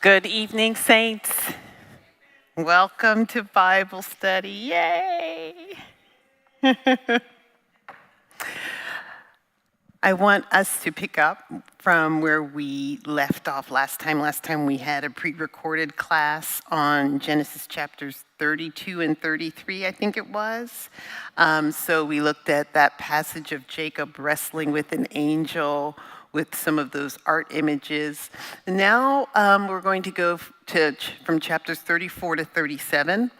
Good evening, saints. Welcome to Bible study. Yay! I want us to pick up from where we left off last time. Last time we had a pre-recorded class on Genesis chapters 32 and 33, I think it was. So we looked at that passage of Jacob wrestling with an angel, with some of those art images. Now we're going to go from chapters 34 to 37.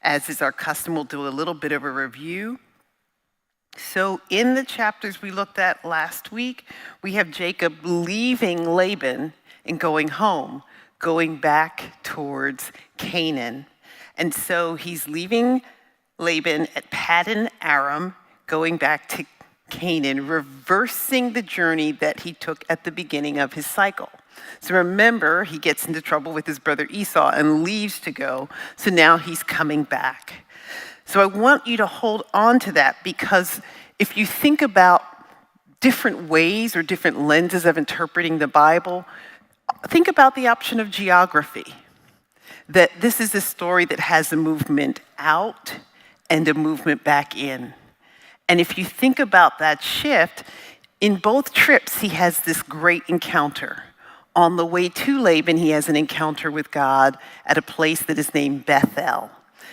As is our custom, we'll do a little bit of a review. So in the chapters we looked at last week, we have Jacob leaving Laban and going home, going back towards Canaan. And so he's leaving Laban at Paddan Aram, going back to Canaan, reversing the journey that he took at the beginning of his cycle. So remember, he gets into trouble with his brother Esau and leaves to go. So now he's coming back. So I want you to hold on to that, because if you think about different ways or different lenses of interpreting the Bible, think about the option of geography. That this is a story that has a movement out and a movement back in. And if you think about that shift, in both trips, he has this great encounter. On the way to Laban, he has an encounter with God at a place that is named Bethel.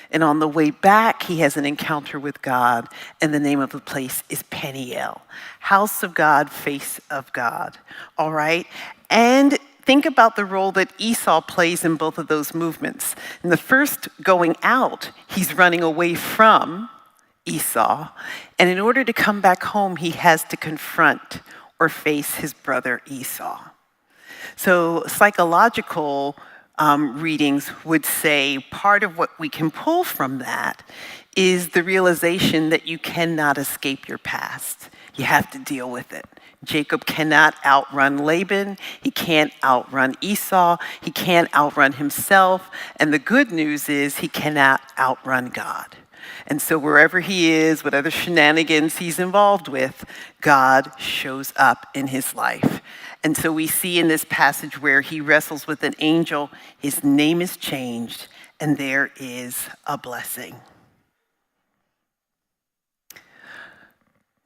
And on the way back, he has an encounter with God, and the name of the place is Peniel. House of God, face of God. All right? And think about the role that Esau plays in both of those movements. In the first going out, he's running away from Esau. And in order to come back home, he has to confront or face his brother Esau. So psychological readings would say part of what we can pull from that is the realization that you cannot escape your past. You have to deal with it. Jacob cannot outrun Laban. He can't outrun Esau. He can't outrun himself. And the good news is he cannot outrun God. And so wherever he is, whatever shenanigans he's involved with, God shows up in his life. And so we see in this passage where he wrestles with an angel, his name is changed, and there is a blessing.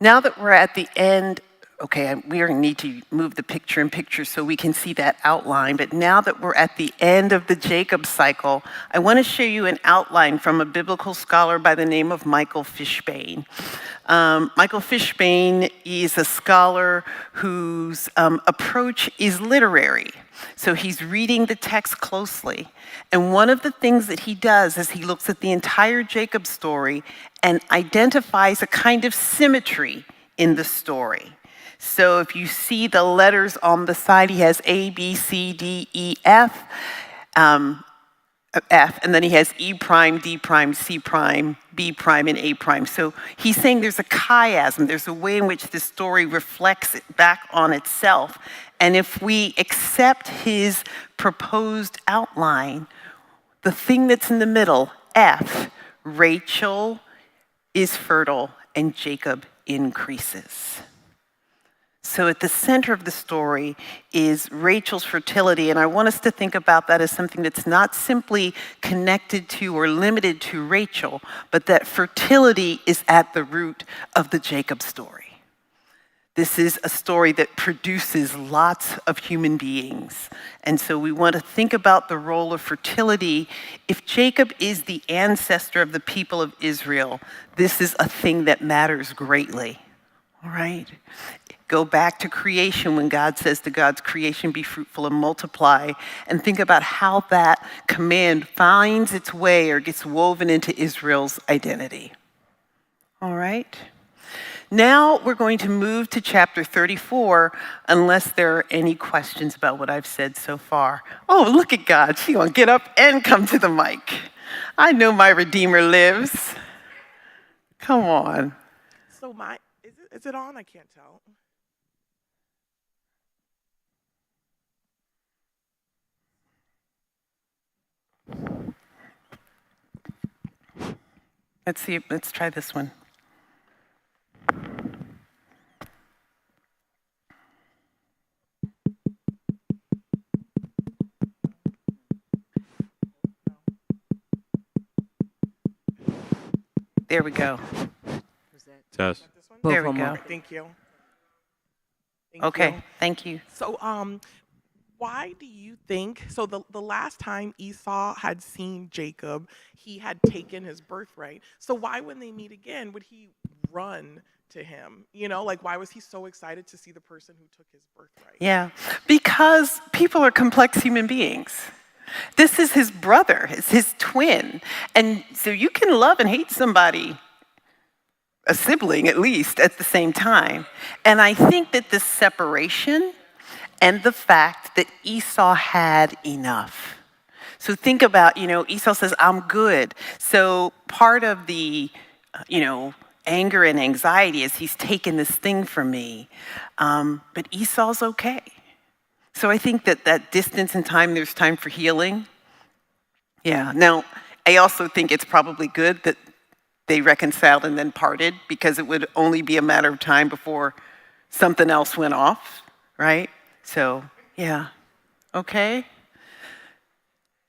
Now that we're at the end, okay, we are going to need to move the picture in picture so we can see that outline. But now that we're at the end of the Jacob cycle, I want to show you an outline from a biblical scholar by the name of Michael Fishbane. Michael Fishbane is a scholar whose approach is literary. So he's reading the text closely. And one of the things that he does is he looks at the entire Jacob story and identifies a kind of symmetry in the story. So if you see the letters on the side, he has A, B, C, D, E, F, F, and then he has E prime, D prime, C prime, B prime, and A prime. So he's saying there's a chiasm, there's a way in which this story reflects it back on itself. And if we accept his proposed outline, the thing that's in the middle, F, Rachel is fertile and Jacob increases. So at the center of the story is Rachel's fertility, and I want us to think about that as something that's not simply connected to or limited to Rachel, but that fertility is at the root of the Jacob story. This is a story that produces lots of human beings. And so we want to think about the role of fertility. If Jacob is the ancestor of the people of Israel, this is a thing that matters greatly. All right? Go back to creation when God says to God's creation, be fruitful and multiply, and think about how that command finds its way or gets woven into Israel's identity. All right? Now we're going to move to chapter 34, unless there are any questions about what I've said so far. Oh, look at God. She's going to get up and come to the mic. I know my Redeemer lives. Come on. So is it on? I can't tell. Let's see. Let's try this one. There we go. Test. This one? There we One go. more. Thank you. Thank Okay, you. thank you. So, why do you think, so the last time Esau had seen Jacob, he had taken his birthright. So why, when they meet again, would he run to him? You know, like, why was he so excited to see the person who took his birthright? Yeah, because people are complex human beings. This is his brother, it's his twin. And so you can love and hate somebody, a sibling at least, at the same time. And I think that this separation and the fact that Esau had enough. So think about, Esau says, I'm good. So part of the, anger and anxiety is he's taken this thing from me. But Esau's okay. So I think that distance and time, there's time for healing. Yeah. Now, I also think it's probably good that they reconciled and then parted, because it would only be a matter of time before something else went off, right? So, yeah. Okay.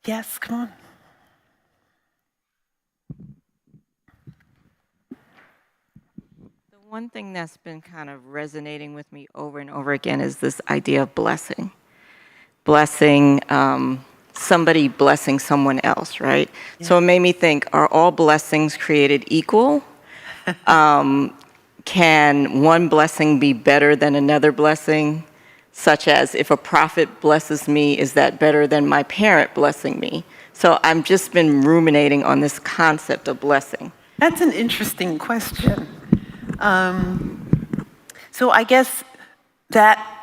Yes, come on. The one thing that's been kind of resonating with me over and over again is this idea of blessing. Blessing, somebody blessing someone else, right? Yeah. So it made me think, are all blessings created equal? Can one blessing be better than another blessing? Such as, if a prophet blesses me, is that better than my parent blessing me? So I've just been ruminating on this concept of blessing. That's an interesting question. So I guess that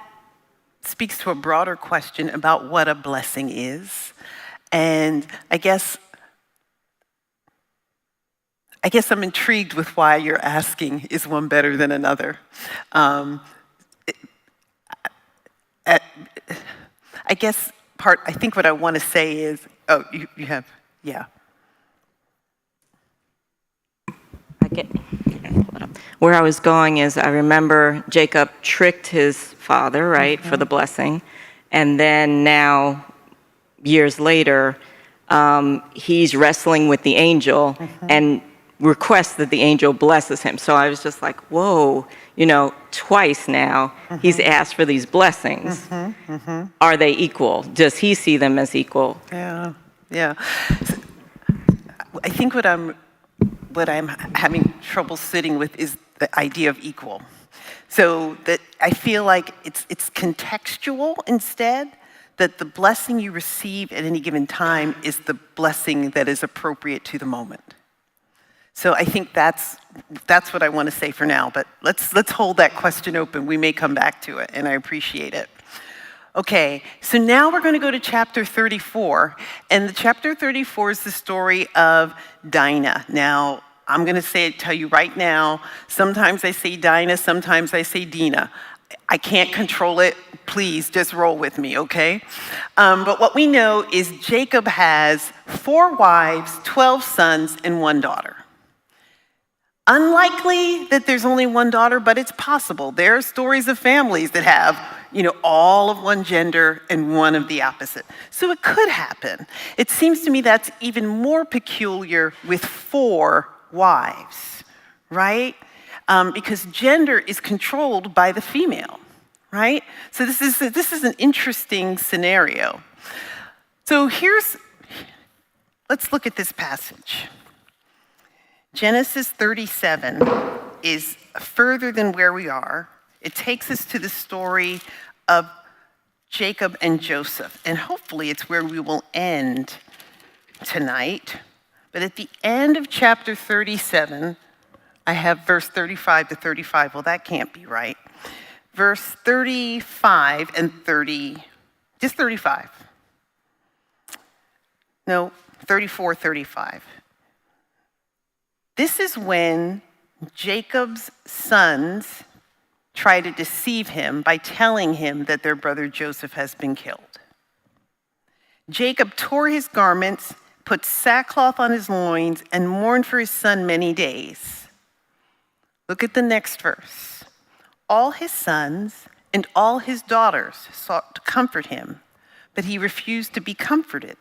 speaks to a broader question about what a blessing is. And I guess I'm intrigued with why you're asking, is one better than another? I think what I want to say is, you have, yeah. Where I was going is, I remember Jacob tricked his father, right, for the blessing. And then now, years later, he's wrestling with the angel and requests that the angel blesses him. So I was just like, whoa, twice now he's asked for these blessings. Are they equal? Does he see them as equal? Yeah. So I think what I'm having trouble sitting with is the idea of equal. So that I feel like it's contextual instead, that the blessing you receive at any given time is the blessing that is appropriate to the moment. So I think that's what I want to say for now, but let's hold that question open. We may come back to it, and I appreciate it. Okay, so now we're going to go to chapter 34, and the chapter 34 is the story of Dinah. Now, I'm going to tell you right now, sometimes I say Dinah, sometimes I say Dinah. I can't control it. Please just roll with me, okay? But what we know is Jacob has 4 wives, 12 sons, and 1 daughter. Unlikely that there's only 1 daughter, but it's possible. There are stories of families that have, all of one gender and one of the opposite. So it could happen. It seems to me that's even more peculiar with 4 wives, right? Because gender is controlled by the female, right? So this is an interesting scenario. So let's look at this passage. Genesis 37 is further than where we are. It takes us to the story of Jacob and Joseph, and hopefully it's where we will end tonight. But at the end of chapter 37, I have verse 35 to 35. Well, that can't be right. Verse 35 and 35. No, 34, 35. This is when Jacob's sons try to deceive him by telling him that their brother Joseph has been killed. Jacob tore his garments, put sackcloth on his loins, and mourned for his son many days. Look at the next verse. All his sons and all his daughters sought to comfort him, but he refused to be comforted,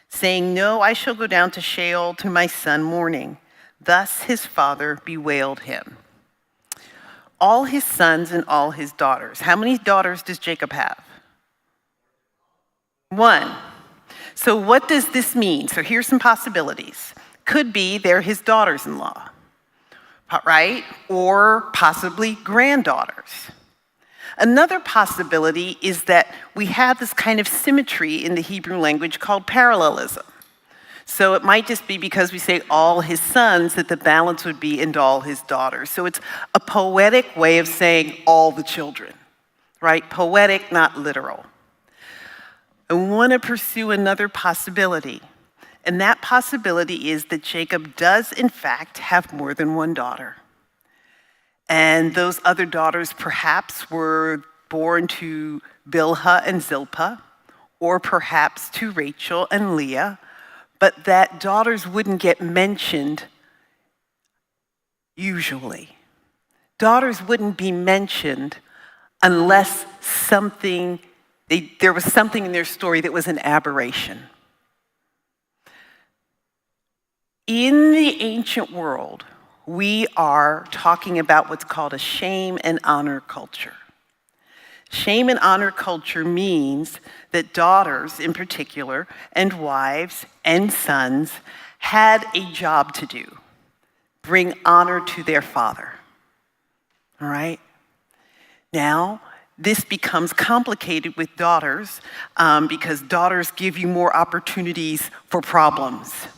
saying, "No, I shall go down to Sheol to my son mourning." Thus his father bewailed him. All his sons and all his daughters. How many daughters does Jacob have? One. So what does this mean? So here's some possibilities. Could be they're his daughters-in-law, right? Or possibly granddaughters. Another possibility is that we have this kind of symmetry in the Hebrew language called parallelism. So it might just be because we say all his sons that the balance would be into all his daughters. So it's a poetic way of saying all the children, right? Poetic, not literal. I want to pursue another possibility. And that possibility is that Jacob does, in fact, have more than one daughter. And those other daughters perhaps were born to Bilhah and Zilpah, or perhaps to Rachel and Leah, but that daughters wouldn't get mentioned usually. Daughters wouldn't be mentioned unless there was something in their story that was an aberration. In the ancient world, we are talking about what's called a shame and honor culture. Shame and honor culture means that daughters in particular, and wives and sons, had a job to do: bring honor to their father. All right? Now, this becomes complicated with daughters because daughters give you more opportunities for problems.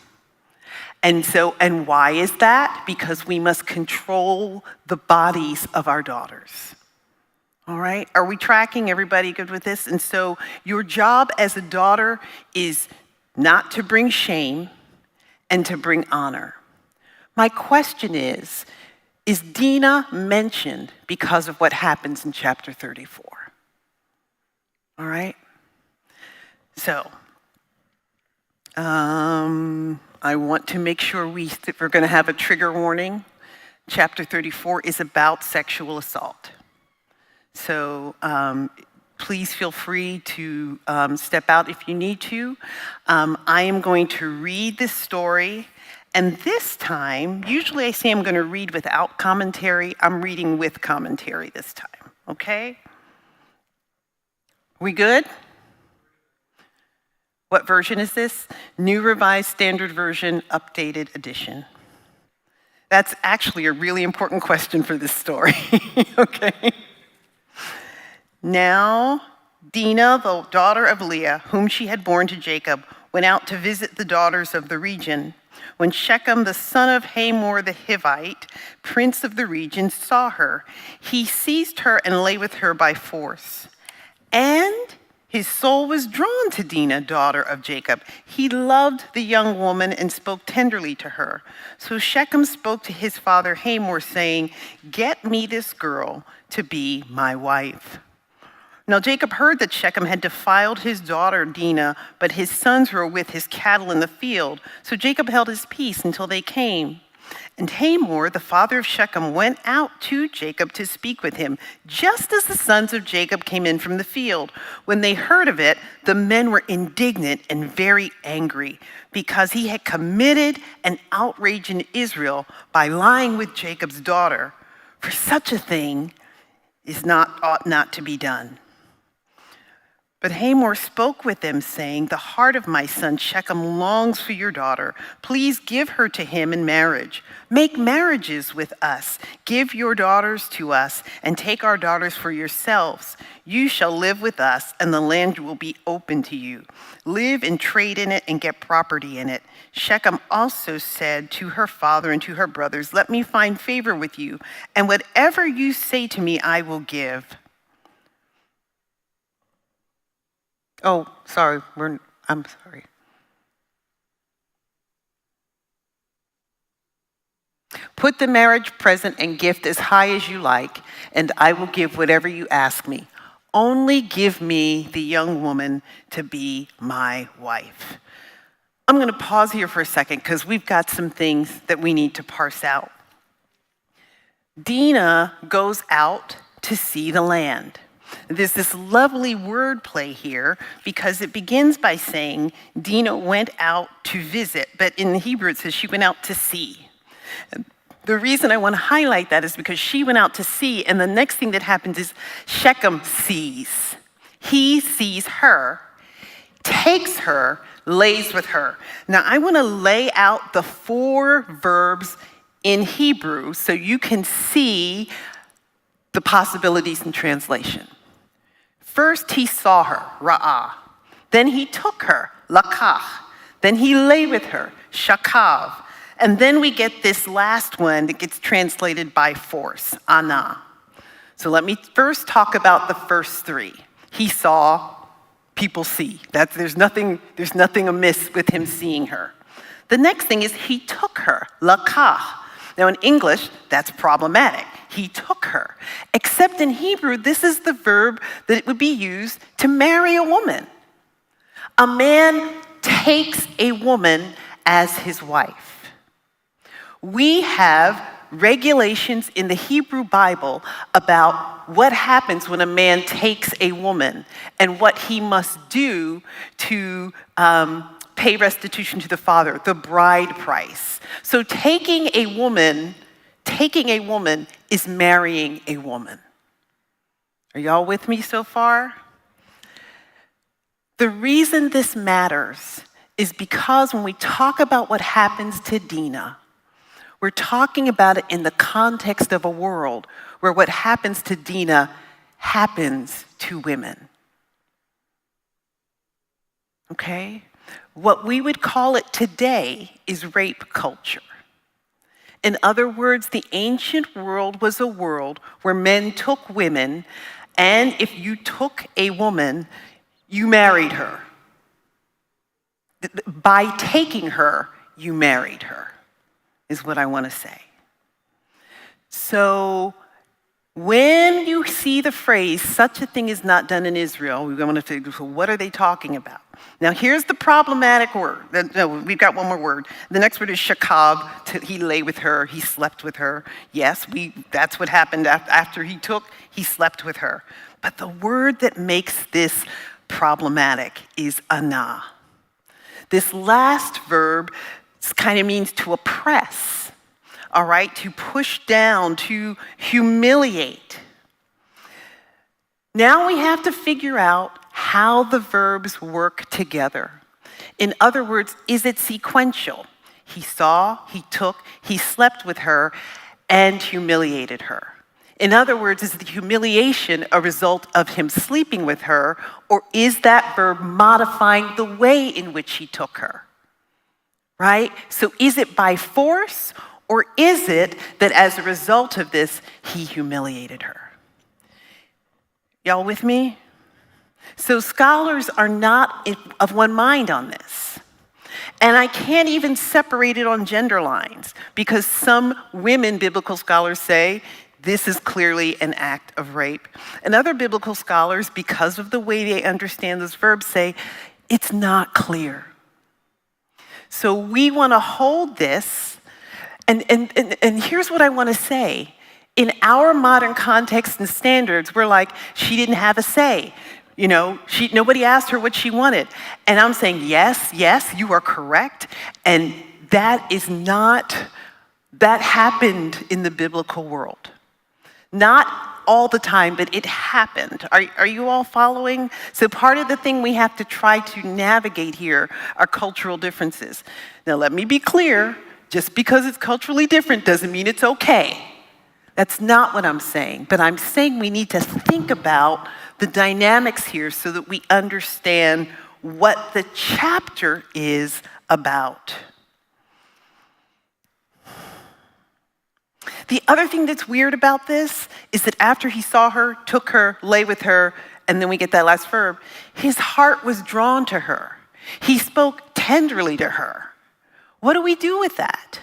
And why is that? Because we must control the bodies of our daughters. All right? Are we tracking? Everybody good with this? And so your job as a daughter is not to bring shame and to bring honor. My question is Dinah mentioned because of what happens in chapter 34? All right? So, I want to make sure we're going to have a trigger warning. Chapter 34 is about sexual assault. So please feel free to step out if you need to. I am going to read this story, and this time, usually I say I'm going to read without commentary. I'm reading with commentary this time, okay? We good? What version is this? New Revised Standard Version, Updated Edition. That's actually a really important question for this story, okay? Now, Dinah, the daughter of Leah, whom she had borne to Jacob, went out to visit the daughters of the region. When Shechem, the son of Hamor the Hivite, prince of the region, saw her, he seized her and lay with her by force. And his soul was drawn to Dinah, daughter of Jacob. He loved the young woman and spoke tenderly to her. So Shechem spoke to his father Hamor, saying, "Get me this girl to be my wife." Now Jacob heard that Shechem had defiled his daughter Dinah, but his sons were with his cattle in the field. So Jacob held his peace until they came. And Hamor, the father of Shechem, went out to Jacob to speak with him, just as the sons of Jacob came in from the field. When they heard of it, the men were indignant and very angry, because he had committed an outrage in Israel by lying with Jacob's daughter. For such a thing ought not to be done. But Hamor spoke with them, saying, "The heart of my son Shechem longs for your daughter. Please give her to him in marriage. Make marriages with us. Give your daughters to us, and take our daughters for yourselves. You shall live with us, and the land will be open to you. Live and trade in it and get property in it." Shechem also said to her father and to her brothers, "Let me find favor with you, and whatever you say to me, I will give." Oh, sorry, I'm sorry. "Put the marriage present and gift as high as you like, and I will give whatever you ask me. Only give me the young woman to be my wife." I'm going to pause here for a second because we've got some things that we need to parse out. Dinah goes out to see the land. There's this lovely wordplay here because it begins by saying Dinah went out to visit, but in the Hebrew it says she went out to see. The reason I want to highlight that is because she went out to sea, and the next thing that happens is Shechem sees. He sees her, takes her, lays with her. Now, I want to lay out the 4 verbs in Hebrew so you can see the possibilities in translation. First, he saw her, ra'ah. Then he took her, lakach. Then he lay with her, shakav. And then we get this last one that gets translated by force, ana. So let me first talk about the first 3. He saw, people see. There's nothing amiss with him seeing her. The next thing is he took her, lakach. Now in English, that's problematic. He took her. Except in Hebrew, this is the verb that it would be used to marry a woman. A man takes a woman as his wife. We have regulations in the Hebrew Bible about what happens when a man takes a woman and what he must do to pay restitution to the father, the bride price. So taking a woman is marrying a woman. Are y'all with me so far? The reason this matters is because when we talk about what happens to Dinah, we're talking about it in the context of a world where what happens to Dinah happens to women. Okay? What we would call it today is rape culture. In other words, the ancient world was a world where men took women, and if you took a woman, you married her. By taking her, you married her, is what I want to say. So when you see the phrase, such a thing is not done in Israel, we're going to figure, so what are they talking about? Now here's the problematic word. No, we've got one more word. The next word is shakab. He lay with her, he slept with her. Yes, that's what happened after he slept with her. But the word that makes this problematic is ana. This last verb kind of means to oppress, all right, to push down, to humiliate. Now we have to figure out how the verbs work together. In other words, is it sequential? He saw, he took, he slept with her, and humiliated her. In other words, is the humiliation a result of him sleeping with her, or is that verb modifying the way in which he took her? Right? So is it by force, or is it that as a result of this, he humiliated her? Y'all with me? So scholars are not of one mind on this. And I can't even separate it on gender lines, because some women biblical scholars say this is clearly an act of rape. And other biblical scholars, because of the way they understand those verbs, say it's not clear. So we want to hold this, and here's what I want to say. In our modern context and standards, we're like, she didn't have a say. You know, nobody asked her what she wanted. And I'm saying, yes, you are correct. And that happened in the biblical world. Not all the time, but it happened. Are you all following? So part of the thing we have to try to navigate here are cultural differences. Now let me be clear, just because it's culturally different doesn't mean it's okay. That's not what I'm saying, but I'm saying we need to think about the dynamics here so that we understand what the chapter is about. The other thing that's weird about this is that after he saw her, took her, lay with her, and then we get that last verb, his heart was drawn to her. He spoke tenderly to her. What do we do with that?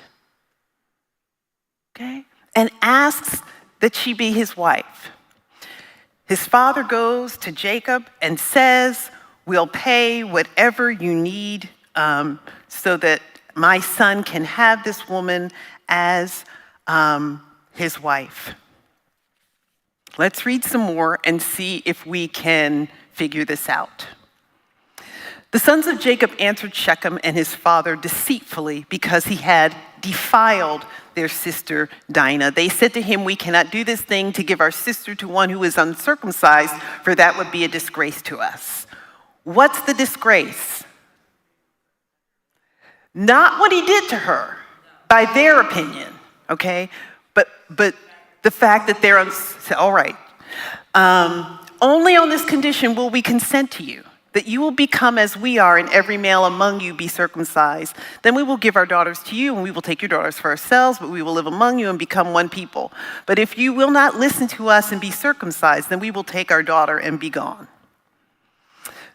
Okay? And asks that she be his wife. His father goes to Jacob and says, we'll pay whatever you need so that my son can have this woman as his wife. Let's read some more and see if we can figure this out. The sons of Jacob answered Shechem and his father deceitfully because he had defiled their sister Dinah. They said to him, "We cannot do this thing to give our sister to one who is uncircumcised, for that would be a disgrace to us." What's the disgrace? Not what he did to her, by their opinion, okay? But the fact that they're, all right. Only on this condition will we consent to you, that you will become as we are, and every male among you be circumcised. Then we will give our daughters to you, and we will take your daughters for ourselves, but we will live among you and become one people. But if you will not listen to us and be circumcised, then we will take our daughter and be gone.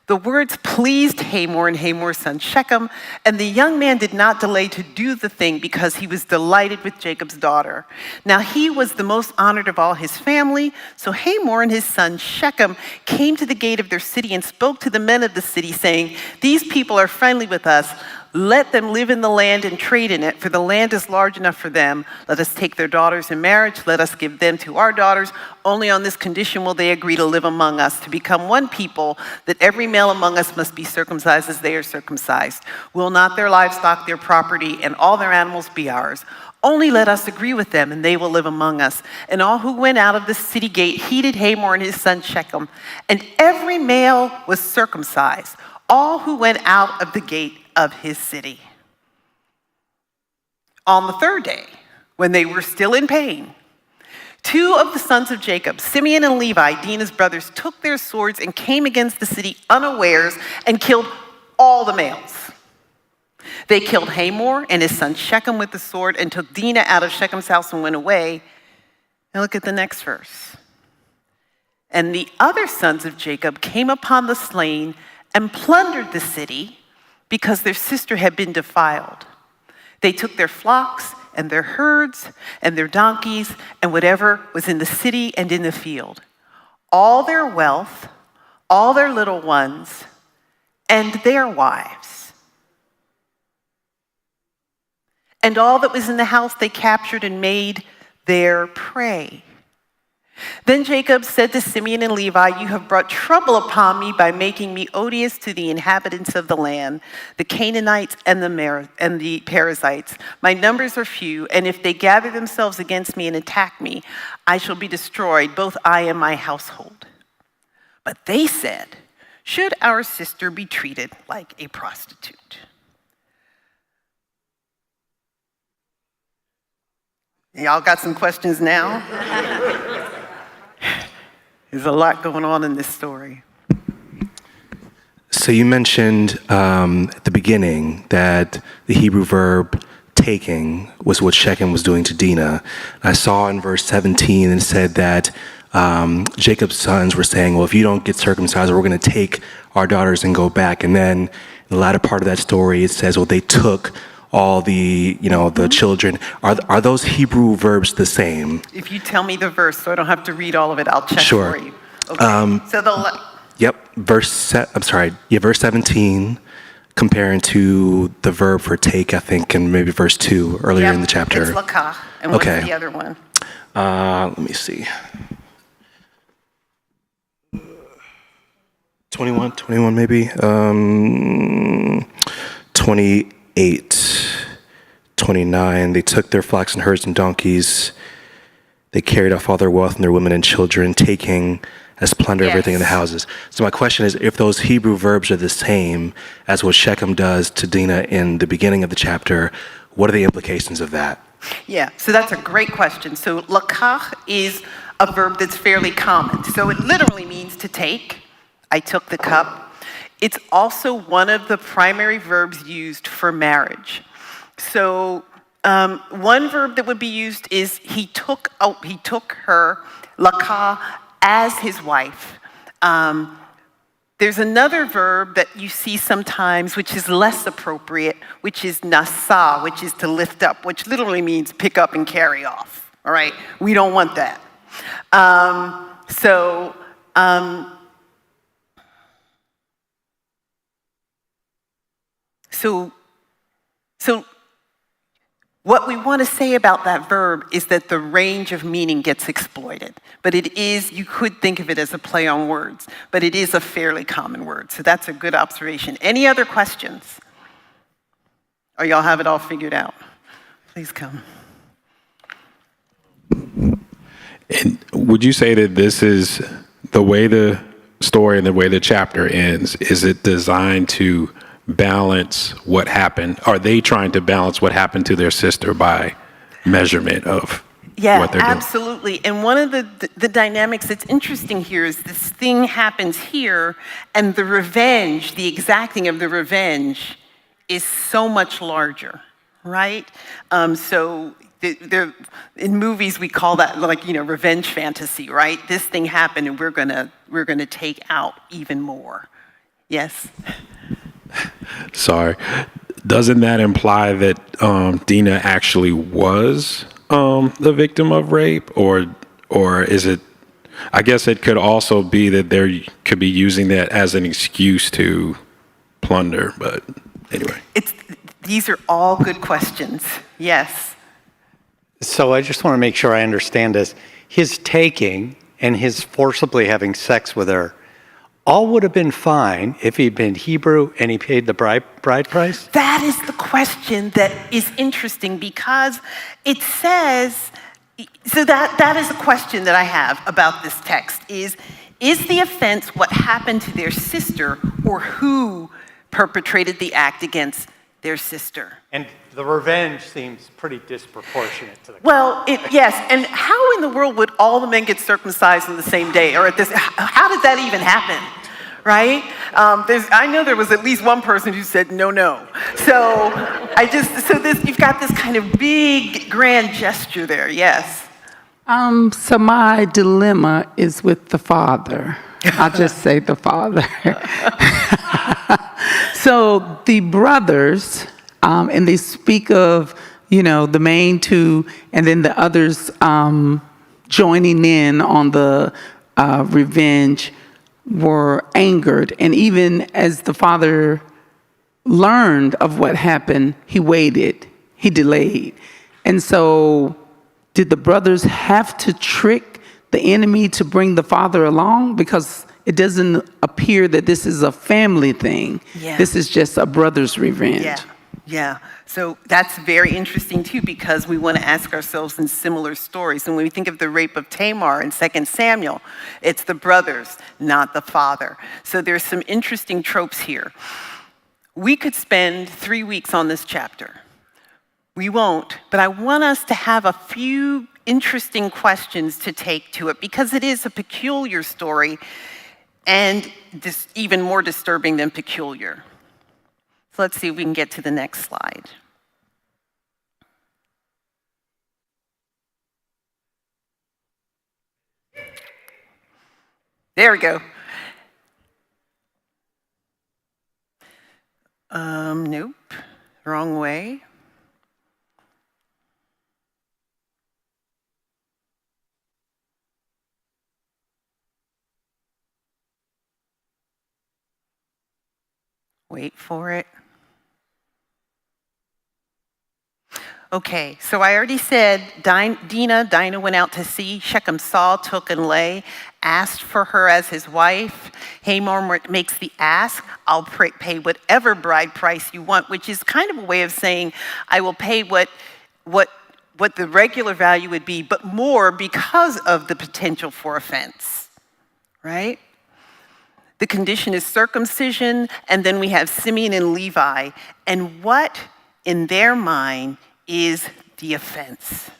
The words pleased Hamor and Hamor's son Shechem, and the young man did not delay to do the thing because he was delighted with Jacob's daughter. Now he was the most honored of all his family, so Hamor and his son Shechem came to the gate of their city and spoke to the men of the city, saying, "These people are friendly with us. Let them live in the land and trade in it, for the land is large enough for them. Let us take their daughters in marriage. Let us give them to our daughters. Only on this condition will they agree to live among us, to become one people, that every male among us must be circumcised as they are circumcised. Will not their livestock, their property, and all their animals be ours? Only let us agree with them, and they will live among us." And all who went out of the city gate heeded Hamor and his son Shechem, and every male was circumcised, all who went out of the gate of his city. On the third day, when they were still in pain, two of the sons of Jacob, Simeon and Levi, Dinah's brothers, took their swords and came against the city unawares and killed all the males. They killed Hamor and his son Shechem with the sword and took Dinah out of Shechem's house and went away. Now look at the next verse. And the other sons of Jacob came upon the slain and plundered the city because their sister had been defiled. They took their flocks and their herds and their donkeys and whatever was in the city and in the field, all their wealth, all their little ones, and their wives. And all that was in the house they captured and made their prey. Then Jacob said to Simeon and Levi, "You have brought trouble upon me by making me odious to the inhabitants of the land, the Canaanites and the Perizzites. My numbers are few, and if they gather themselves against me and attack me, I shall be destroyed, both I and my household." But they said, "Should our sister be treated like a prostitute?" Y'all got some questions now? There's a lot going on in this story. So you mentioned at the beginning that the Hebrew verb taking was what Shechem was doing to Dinah. I saw in verse 17 it said that Jacob's sons were saying, "Well, if you don't get circumcised, we're going to take our daughters and go back." And then in the latter part of that story, it says, "Well, they took all the, the children." Are those Hebrew verbs the same? If you tell me the verse, so I don't have to read all of it, I'll check Sure. for you. Okay. Yep. Verse 17, comparing to the verb for take, I think, and maybe verse 2 earlier in the chapter. It's lakah. And what's the other one? Let me see. 21 maybe. 28. 29, they took their flocks and herds and donkeys. They carried off all their wealth and their women and children, taking as plunder everything in the houses. So my question is, if those Hebrew verbs are the same as what Shechem does to Dinah in the beginning of the chapter, what are the implications of that? Yeah, so that's a great question. So lakach is a verb that's fairly common. So it literally means to take. I took the cup. It's also one of the primary verbs used for marriage. So one verb that would be used is he took her, lakah, as his wife. There's another verb that you see sometimes, which is less appropriate, which is nasa, which is to lift up, which literally means pick up and carry off. All right, we don't want that. So what we want to say about that verb is that the range of meaning gets exploited. But it is, you could think of it as a play on words, but it is a fairly common word. So that's a good observation. Any other questions? Or y'all have it all figured out? Please come. And would you say that this is the way the story and the way the chapter ends? Is it designed to balance what happened? Are they trying to balance what happened to their sister by measurement of what they're doing? Absolutely. And one of the dynamics that's interesting here is this thing happens here, and the revenge, the exacting of the revenge, is so much larger, right? So in movies we call that revenge fantasy, right? This thing happened, and we're gonna take out even more. Yes. Sorry. Doesn't that imply that Dinah actually was the victim of rape, or is it? I guess it could also be that they could be using that as an excuse to plunder. But anyway, these are all good questions. Yes. So I just want to make sure I understand this. His taking and his forcibly having sex with her all would have been fine if he'd been Hebrew and he paid the bride price? That is the question that is interesting, because it says, so that is the question that I have about this text is the offense what happened to their sister, or who perpetrated the act against their sister? And the revenge seems pretty disproportionate to the Well, yes, and how in the world would all the men get circumcised on the same day, or how did that even happen, right? I know there was at least one person who said no. So you've got this kind of big grand gesture there. Yes. So my dilemma is with the father. I'll just say the father. So the brothers, and they speak of, the main two, and then the others joining in on the revenge, were angered. And even as the father learned of what happened, he waited, he delayed. And so did the brothers have to trick the enemy to bring the father along? Because it doesn't appear that this is a family thing. Yeah. This is just a brother's revenge. Yeah. So that's very interesting too, because we want to ask ourselves in similar stories. And when we think of the rape of Tamar in 2 Samuel, it's the brothers, not the father. So there's some interesting tropes here. We could spend 3 weeks on this chapter. We won't, but I want us to have a few interesting questions to take to it, because it is a peculiar story, and even more disturbing than peculiar. So let's see if we can get to the next slide. There we go. Nope, wrong way. Wait for it. Okay, so I already said Dinah went out to see. Shechem saw, took, and lay, asked for her as his wife. Hamor makes the ask, I'll pay whatever bride price you want, which is kind of a way of saying, I will pay what the regular value would be, but more because of the potential for offense, right? The condition is circumcision, and then we have Simeon and Levi, and what in their mind is the offense?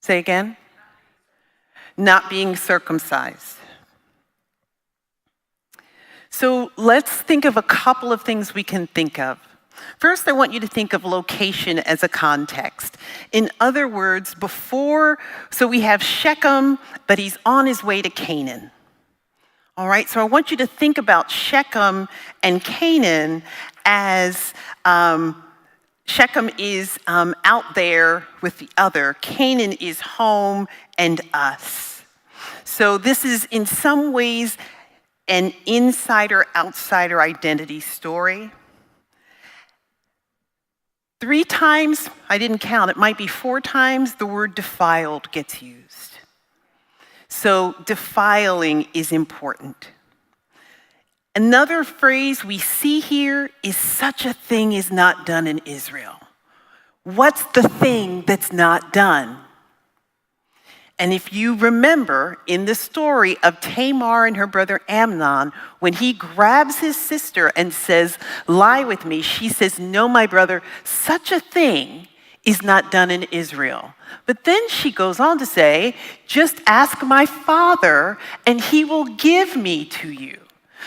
Say again? Not being circumcised. So let's think of a couple of things we can think of. First, I want you to think of location as a context. In other words, so we have Shechem, but he's on his way to Canaan. All right, so I want you to think about Shechem and Canaan as Shechem is out there with the other. Canaan is home and us. So this is in some ways an insider-outsider identity story. 3 times, I didn't count, it might be 4 times, the word defiled gets used. So defiling is important. Another phrase we see here is such a thing is not done in Israel. What's the thing that's not done? And if you remember in the story of Tamar and her brother Amnon, when he grabs his sister and says, lie with me, she says, no, my brother, such a thing is not done in Israel. But then she goes on to say, just ask my father and he will give me to you.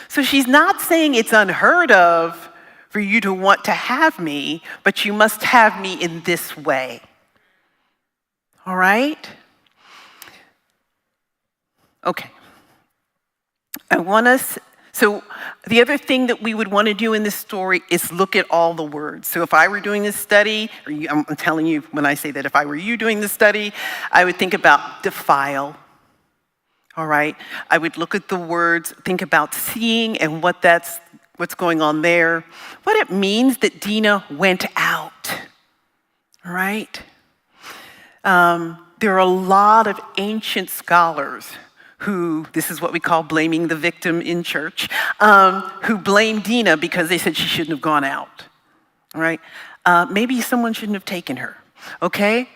So she's not saying it's unheard of for you to want to have me, but you must have me in this way. All right? Okay. So the other thing that we would want to do in this story is look at all the words. So if I were doing this study, I'm telling you when I say that if I were you doing this study, I would think about defile. All right? I would look at the words, think about seeing and what's going on there. What it means that Dinah went out. All right? There are a lot of ancient scholars who, this is what we call blaming the victim in church, who blame Dinah because they said she shouldn't have gone out, all right? Maybe someone shouldn't have taken her, okay?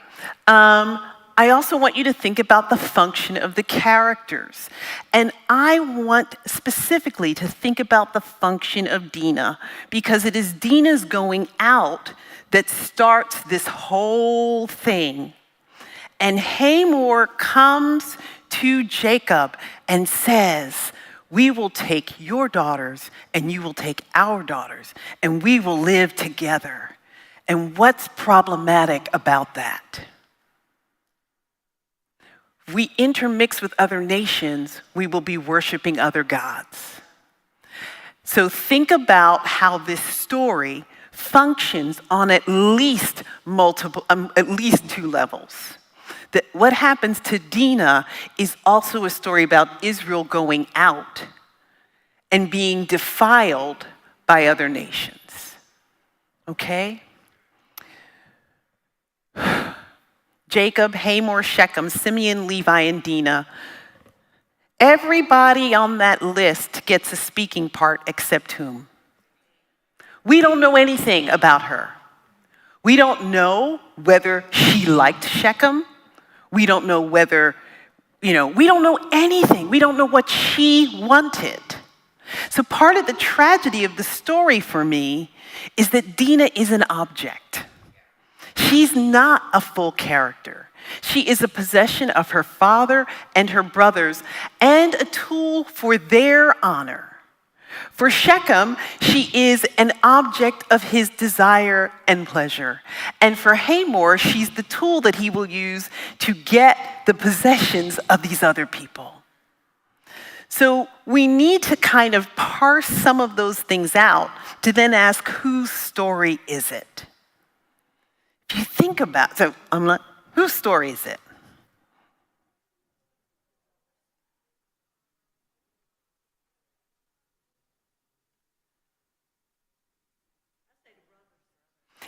I also want you to think about the function of the characters. And I want specifically to think about the function of Dinah because it is Dinah's going out that starts this whole thing. And Hamor comes to Jacob and says, we will take your daughters and you will take our daughters and we will live together. And what's problematic about that? If we intermix with other nations, we will be worshiping other gods. So think about how this story functions on at least two levels. That what happens to Dinah is also a story about Israel going out and being defiled by other nations. Okay? Jacob, Hamor, Shechem, Simeon, Levi, and Dinah. Everybody on that list gets a speaking part except whom? We don't know anything about her. We don't know whether she liked Shechem. We don't know whether, we don't know anything. We don't know what she wanted. So part of the tragedy of the story for me is that Dinah is an object. She's not a full character. She is a possession of her father and her brothers and a tool for their honor. For Shechem, she is an object of his desire and pleasure. And for Hamor, she's the tool that he will use to get the possessions of these other people. So we need to kind of parse some of those things out to then ask, whose story is it? If you think about, whose story is it?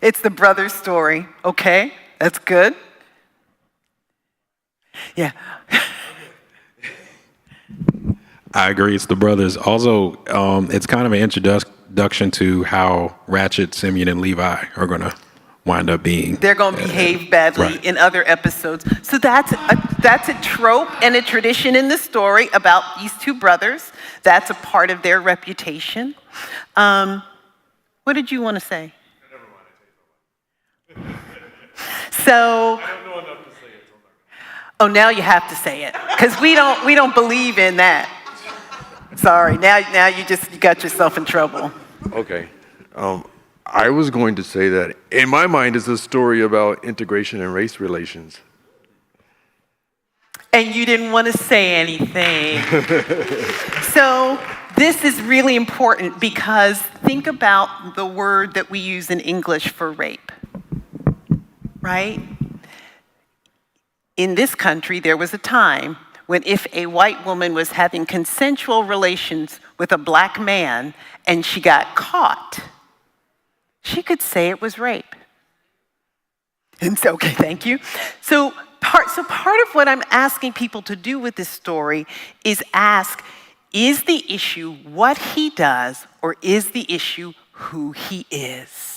It's the brother's story, okay? That's good. Yeah. I agree. It's the brothers. Also, it's kind of an introduction to how ratchet Simeon and Levi are going to wind up being. They're going to behave badly right. in other episodes. So that's a trope and a tradition in the story about these two brothers. That's a part of their reputation. What did you want to say? So, oh, now you have to say it because we don't believe in that. Sorry, now you got yourself in trouble. Okay, I was going to say that in my mind it's a story about integration and race relations. And you didn't want to say anything. So this is really important because think about the word that we use in English for rape. Right? In this country, there was a time when if a white woman was having consensual relations with a black man and she got caught, she could say it was rape. And so, okay, thank you. So part of what I'm asking people to do with this story is ask, is the issue what he does or is the issue who he is?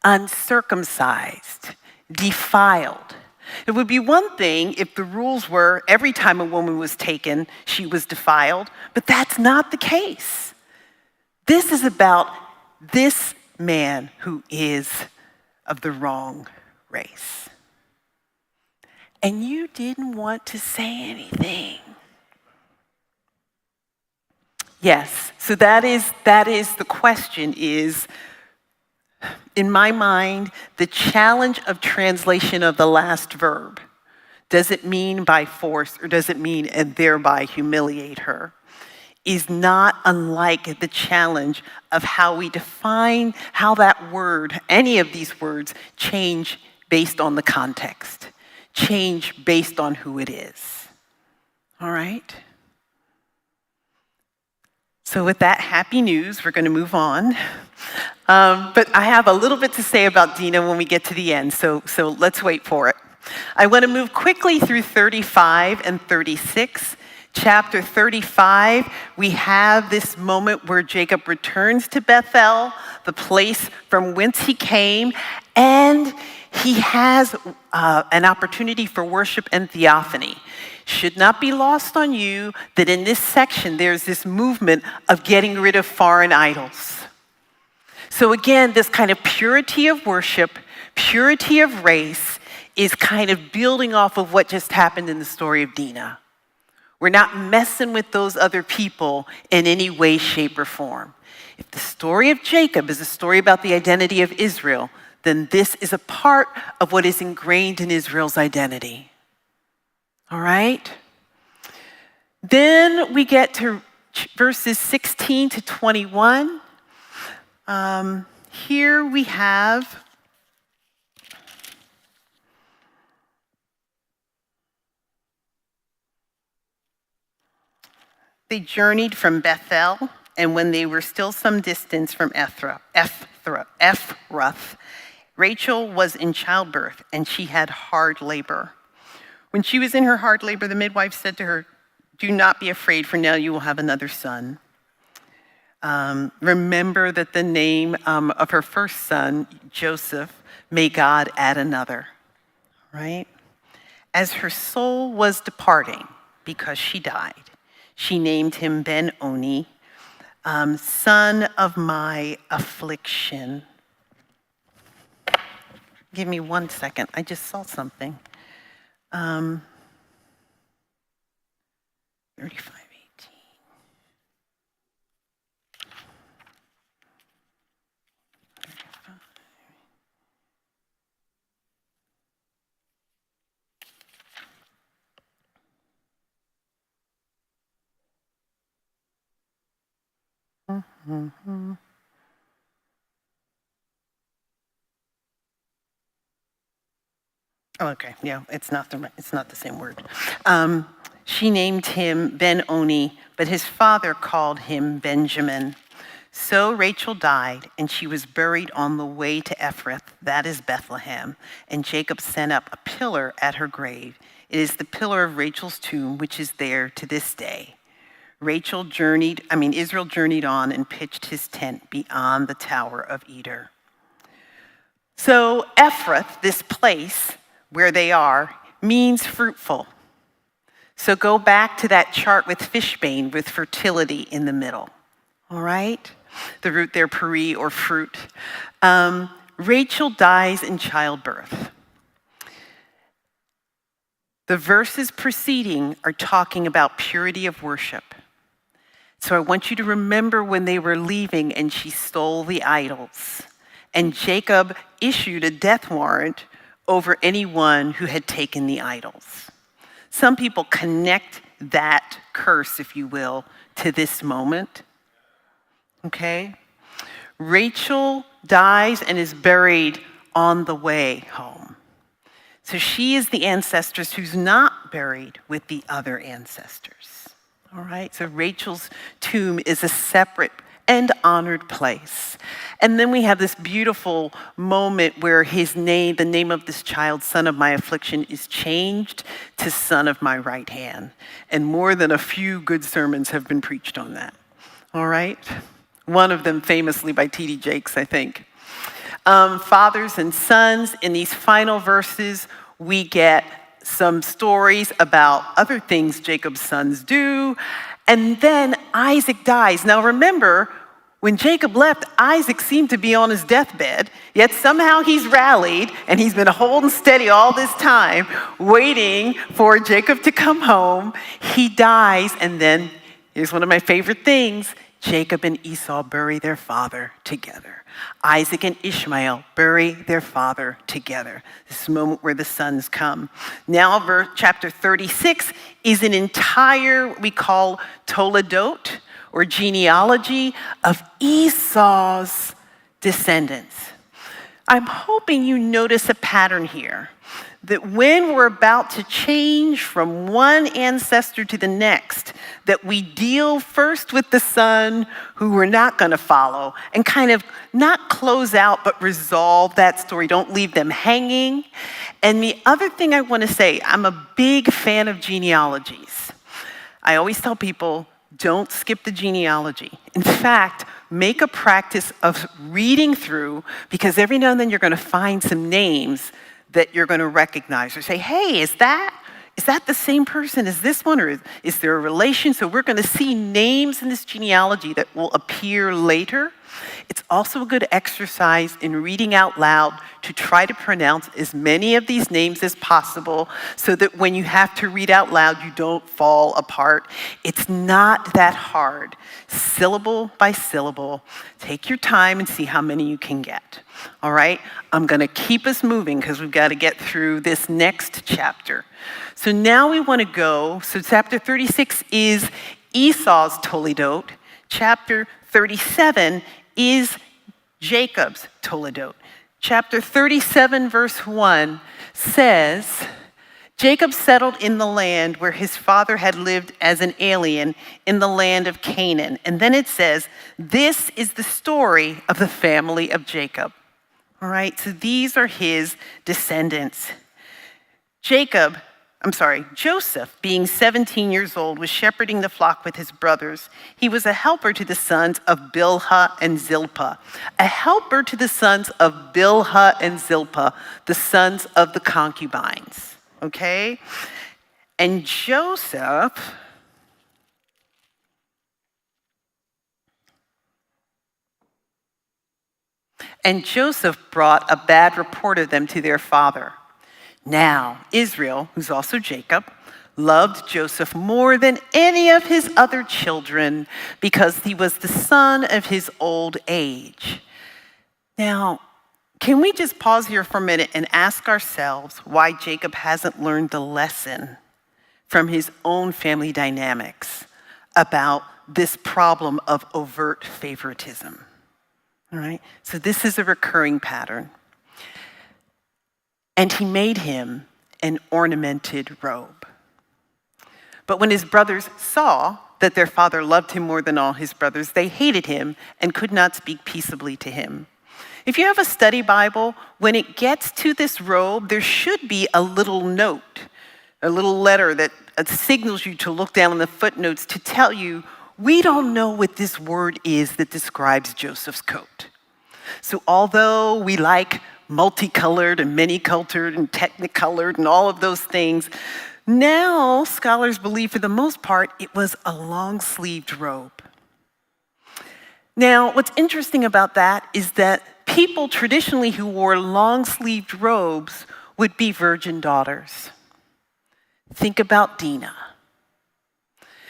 Uncircumcised, defiled, It would be one thing if the rules were every time a woman was taken, she was defiled, but that's not the case. This is about this man who is of the wrong race. And you didn't want to say anything. Yes, so that is the question is, in my mind, the challenge of translation of the last verb. Does it mean by force or does it mean and thereby humiliate her? Is not unlike the challenge of how we define how that word, any of these words, change based on the context, change based on who it is. All right? So with that happy news, we're going to move on. But I have a little bit to say about Dinah when we get to the end, so let's wait for it. I want to move quickly through 35 and 36. Chapter 35, we have this moment where Jacob returns to Bethel, the place from whence he came, and he has an opportunity for worship and theophany. Should not be lost on you that in this section there's this movement of getting rid of foreign idols. So again, this kind of purity of worship, purity of race is kind of building off of what just happened in the story of Dinah. We're not messing with those other people in any way, shape, or form. If the story of Jacob is a story about the identity of Israel, then this is a part of what is ingrained in Israel's identity. All right? Then we get to verses 16 to 21. Here we have they journeyed from Bethel, and when they were still some distance from Ephrath, Rachel was in childbirth, and she had hard labor. When she was in her hard labor, the midwife said to her, "Do not be afraid, for now you will have another son." Remember that the name of her first son, Joseph, may God add another, right? As her soul was departing, because she died, she named him Ben-Oni, son of my affliction. Give me 1 second, I just saw something. 35:18. Mm-hmm. Oh, okay, yeah, it's not the same word. She named him Ben-Oni, but his father called him Benjamin. So Rachel died, and she was buried on the way to Ephrath, that is Bethlehem, and Jacob sent up a pillar at her grave. It is the pillar of Rachel's tomb, which is there to this day. Israel journeyed on and pitched his tent beyond the Tower of Eder. So Ephrath, this place where they are, means fruitful. So go back to that chart with fishbane with fertility in the middle. All right? The root there, peri or fruit. Rachel dies in childbirth. The verses preceding are talking about purity of worship. So I want you to remember when they were leaving and she stole the idols. And Jacob issued a death warrant over anyone who had taken the idols. Some people connect that curse, if you will, to this moment. Okay? Rachel dies and is buried on the way home. So she is the ancestress who's not buried with the other ancestors. All right? So Rachel's tomb is a separate and honored place. And then we have this beautiful moment where the name of this child, son of my affliction, is changed to son of my right hand. And more than a few good sermons have been preached on that. All right? One of them famously by T.D. Jakes, I think. Fathers and sons, in these final verses, We get some stories about other things Jacob's sons do. And then Isaac dies. Now remember, when Jacob left, Isaac seemed to be on his deathbed, yet somehow he's rallied and he's been holding steady all this time, waiting for Jacob to come home. He dies, and then here's one of my favorite things. Jacob and Esau bury their father together. Isaac and Ishmael bury their father together. This is the moment where the sons come. Now, chapter 36 is an entire, we call Toledot, or genealogy of Esau's descendants. I'm hoping you notice a pattern here, that when we're about to change from one ancestor to the next, that we deal first with the son who we're not going to follow and kind of not close out, but resolve that story. Don't leave them hanging. And the other thing I want to say, I'm a big fan of genealogies. I always tell people, don't skip the genealogy. In fact, make a practice of reading through, because every now and then you're going to find some names that you're going to recognize or say, hey, is that the same person as this one, or is there a relation? So we're going to see names in this genealogy that will appear later. It's also a good exercise in reading out loud to try to pronounce as many of these names as possible so that when you have to read out loud, you don't fall apart. It's not that hard. Syllable by syllable. Take your time and see how many you can get. All right? I'm going to keep us moving because we've got to get through this next chapter. So now we want to go, so chapter 36 is Esau's Toledot. Chapter 37 is Jacob's Toledot. Chapter 37, verse 1 says, Jacob settled in the land where his father had lived as an alien in the land of Canaan. And then it says, this is the story of the family of Jacob. All right, so these are his descendants. Joseph, being 17 years old, was shepherding the flock with his brothers. He was a helper to the sons of Bilhah and Zilpah. A helper to the sons of Bilhah and Zilpah, the sons of the concubines. Okay? And Joseph brought a bad report of them to their father. Now, Israel, who's also Jacob, loved Joseph more than any of his other children because he was the son of his old age. Now, can we just pause here for a minute and ask ourselves why Jacob hasn't learned the lesson from his own family dynamics about this problem of overt favoritism? All right, so this is a recurring pattern. And he made him an ornamented robe. But when his brothers saw that their father loved him more than all his brothers, they hated him and could not speak peaceably to him. If you have a study Bible, when it gets to this robe, there should be a little note, a little letter that signals you to look down in the footnotes to tell you, we don't know what this word is that describes Joseph's coat. So although we like multicolored and many-colored and technicolored and all of those things, now scholars believe for the most part it was a long-sleeved robe. Now, what's interesting about that is that people traditionally who wore long-sleeved robes would be virgin daughters. Think about Dinah.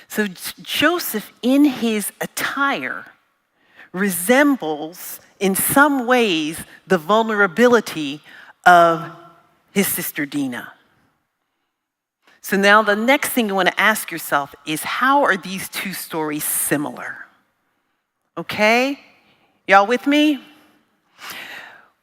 So Joseph, in his attire, resembles in some ways the vulnerability of his sister Dinah. So now the next thing you want to ask yourself is, how are these two stories similar? Okay? Y'all with me?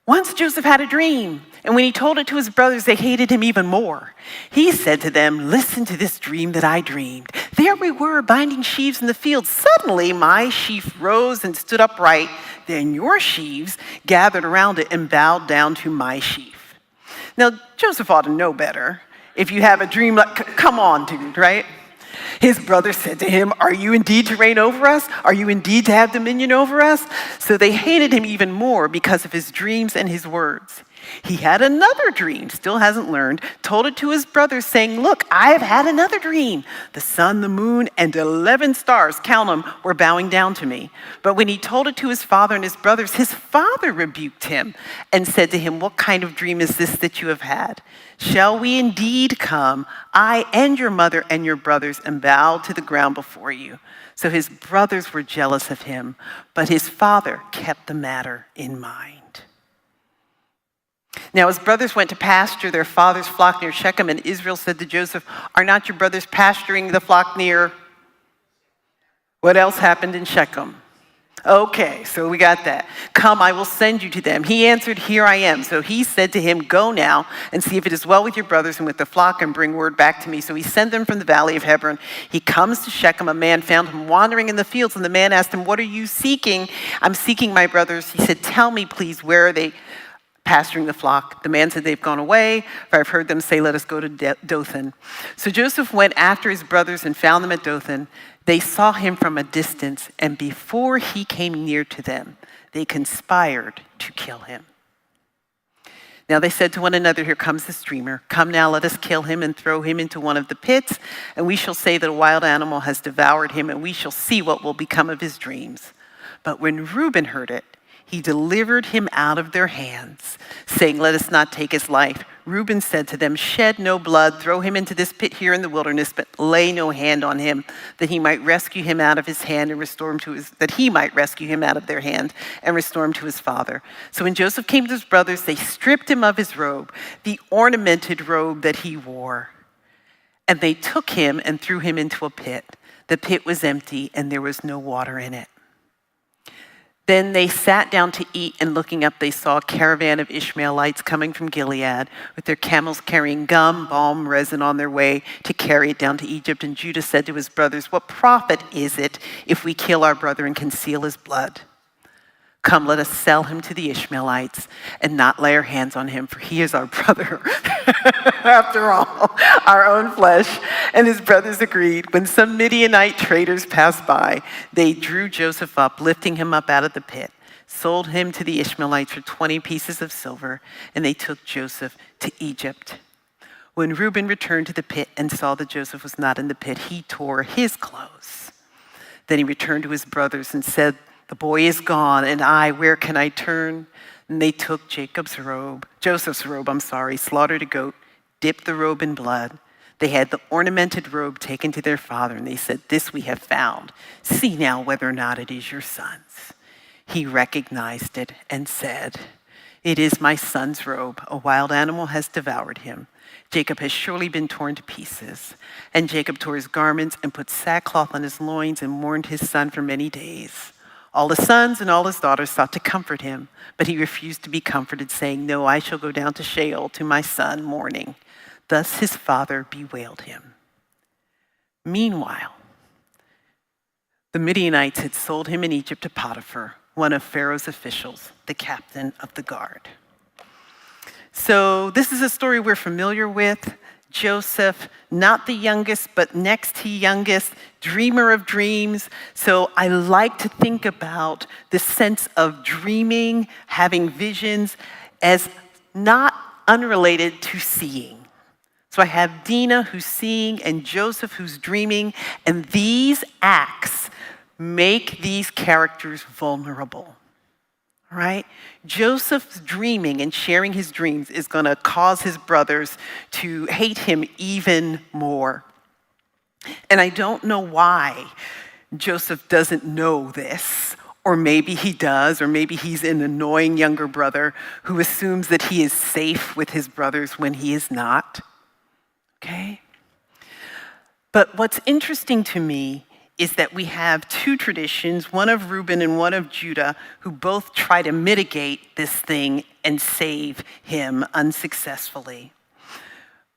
Once Joseph had a dream, and when he told it to his brothers, they hated him even more. He said to them, listen to this dream that I dreamed. There we were, binding sheaves in the field. Suddenly, my sheaf rose and stood upright. Then your sheaves gathered around it and bowed down to my sheaf. Now, Joseph ought to know better. If you have a dream, like, come on, dude, right? His brothers said to him, are you indeed to reign over us? Are you indeed to have dominion over us? So they hated him even more because of his dreams and his words. He had another dream, still hasn't learned, told it to his brothers, saying, "Look, I've had another dream. The sun, the moon, and 11 stars, count them, were bowing down to me." But when he told it to his father and his brothers, his father rebuked him and said to him, "What kind of dream is this that you have had? Shall we indeed come, I and your mother and your brothers, and bow to the ground before you?" So his brothers were jealous of him, but his father kept the matter in mind. Now his brothers went to pasture their father's flock near Shechem, and Israel said to Joseph, "Are not your brothers pasturing the flock near?" What else happened in Shechem? Okay, so we got that. "Come, I will send you to them." He answered, "Here I am." So he said to him, "Go now and see if it is well with your brothers and with the flock, and bring word back to me." So he sent them from the valley of Hebron. He comes to Shechem. A man found him wandering in the fields, and the man asked him, "What are you seeking?" "I'm seeking my brothers." He said, "Tell me, please, where are they pasturing the flock?" The man said, "They've gone away, for I've heard them say, 'Let us go to Dothan.'" So Joseph went after his brothers and found them at Dothan. They saw him from a distance, and before he came near to them, they conspired to kill him. Now they said to one another, "Here comes this dreamer. Come now, let us kill him and throw him into one of the pits, and we shall say that a wild animal has devoured him, and we shall see what will become of his dreams." But when Reuben heard it, he delivered him out of their hands, saying, "Let us not take his life." Reuben said to them, "Shed no blood, throw him into this pit here in the wilderness, but lay no hand on him, that he might rescue him out of his hand and restore him to his, that he might rescue him out of their hand and restore him to his father." So when Joseph came to his brothers, they stripped him of his robe, the ornamented robe that he wore, and they took him and threw him into a pit. The pit was empty, and there was no water in it. Then they sat down to eat, and looking up, they saw a caravan of Ishmaelites coming from Gilead with their camels carrying gum, balm, resin on their way to carry it down to Egypt. And Judah said to his brothers, "What profit is it if we kill our brother and conceal his blood? Come, let us sell him to the Ishmaelites and not lay our hands on him, for he is our brother, after all, our own flesh." And his brothers agreed. When some Midianite traders passed by, they drew Joseph up, lifting him up out of the pit, sold him to the Ishmaelites for 20 pieces of silver, and they took Joseph to Egypt. When Reuben returned to the pit and saw that Joseph was not in the pit, he tore his clothes. Then he returned to his brothers and said, "The boy is gone, and where can I turn?" And they took Joseph's robe, slaughtered a goat, dipped the robe in blood. They had the ornamented robe taken to their father, and they said, "This we have found. See now whether or not it is your son's." He recognized it and said, "It is my son's robe. A wild animal has devoured him. Jacob has surely been torn to pieces." And Jacob tore his garments and put sackcloth on his loins and mourned his son for many days. All his sons and all his daughters sought to comfort him, but he refused to be comforted, saying, "No, I shall go down to Sheol to my son mourning." Thus his father bewailed him. Meanwhile, the Midianites had sold him in Egypt to Potiphar, one of Pharaoh's officials, the captain of the guard. So this is a story we're familiar with. Joseph, not the youngest, but next to youngest, dreamer of dreams. So I like to think about the sense of dreaming, having visions, as not unrelated to seeing. So I have Dinah who's seeing and Joseph who's dreaming, and these acts make these characters vulnerable. Right? Joseph's dreaming and sharing his dreams is going to cause his brothers to hate him even more. And I don't know why Joseph doesn't know this, or maybe he does, or maybe he's an annoying younger brother who assumes that he is safe with his brothers when he is not. Okay? But what's interesting to me is that we have two traditions, one of Reuben and one of Judah, who both try to mitigate this thing and save him unsuccessfully.